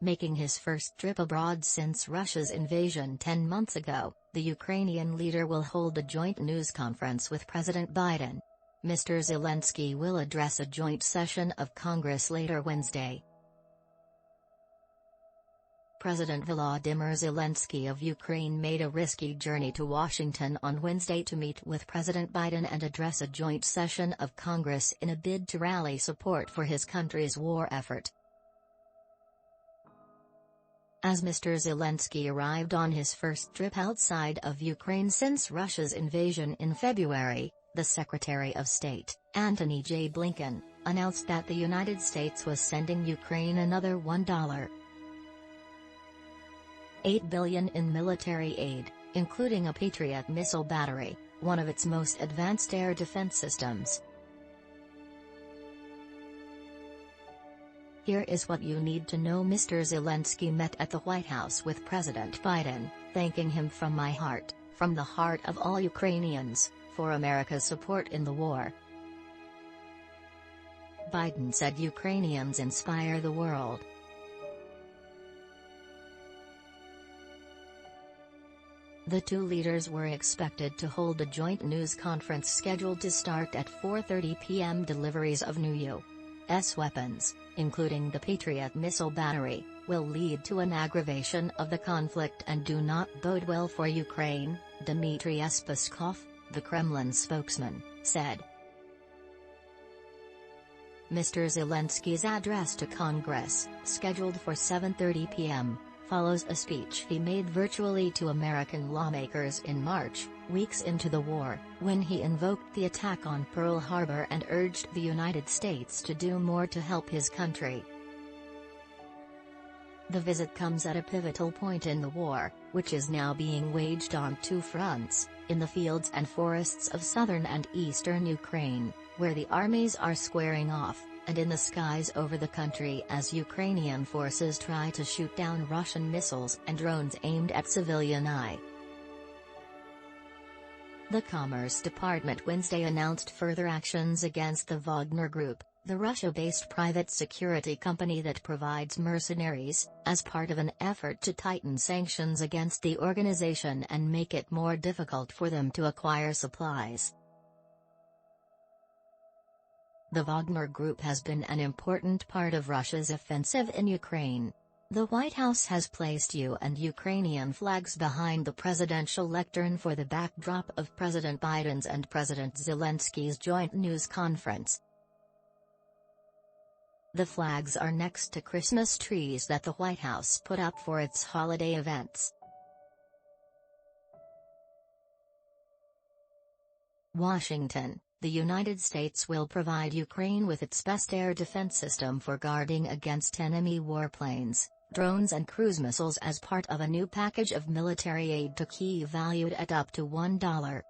Making his first trip abroad since Russia's invasion 10 months ago, the Ukrainian leader will hold a joint news conference with President Biden. Mr. Zelensky will address a joint session of Congress later Wednesday. President Volodymyr Zelensky of Ukraine made a risky journey to Washington on Wednesday to meet with President Biden and address a joint session of Congress in a bid to rally support for his country's war effort. As Mr. Zelensky arrived on his first trip outside of Ukraine since Russia's invasion in February, the Secretary of State, Antony J. Blinken, announced that the United States was sending Ukraine another $1.8 billion in military aid, including a Patriot missile battery, one of its most advanced air defense systems. Here is what you need to know. Mr. Zelensky met at the White House with President Biden, thanking him from my heart, from the heart of all Ukrainians, for America's support in the war. Biden said Ukrainians inspire the world. The two leaders were expected to hold a joint news conference scheduled to start at 4:30 p.m. Deliveries of new U.S. weapons, including the Patriot missile battery, will lead to an aggravation of the conflict and do not bode well for Ukraine, Dmitry Peskov, the Kremlin spokesman, said. Mr. Zelensky's address to Congress, scheduled for 7:30 p.m., follows a speech he made virtually to American lawmakers in March, weeks into the war, when he invoked the attack on Pearl Harbor and urged the United States to do more to help his country. The visit comes at a pivotal point in the war, which is now being waged on two fronts, in the fields and forests of southern and eastern Ukraine, where the armies are squaring off, and in the skies over the country as Ukrainian forces try to shoot down Russian missiles and drones aimed at civilian eye. The Commerce Department Wednesday announced further actions against the Wagner Group, the Russia-based private security company that provides mercenaries, as part of an effort to tighten sanctions against the organization and make it more difficult for them to acquire supplies. The Wagner Group has been an important part of Russia's offensive in Ukraine. The White House has placed U.S. and Ukrainian flags behind the presidential lectern for the backdrop of President Biden's and President Zelensky's joint news conference. The flags are next to Christmas trees that the White House put up for its holiday events. Washington. The United States will provide Ukraine with its best air defense system for guarding against enemy warplanes, drones and cruise missiles as part of a new package of military aid to Kyiv valued at up to $1.8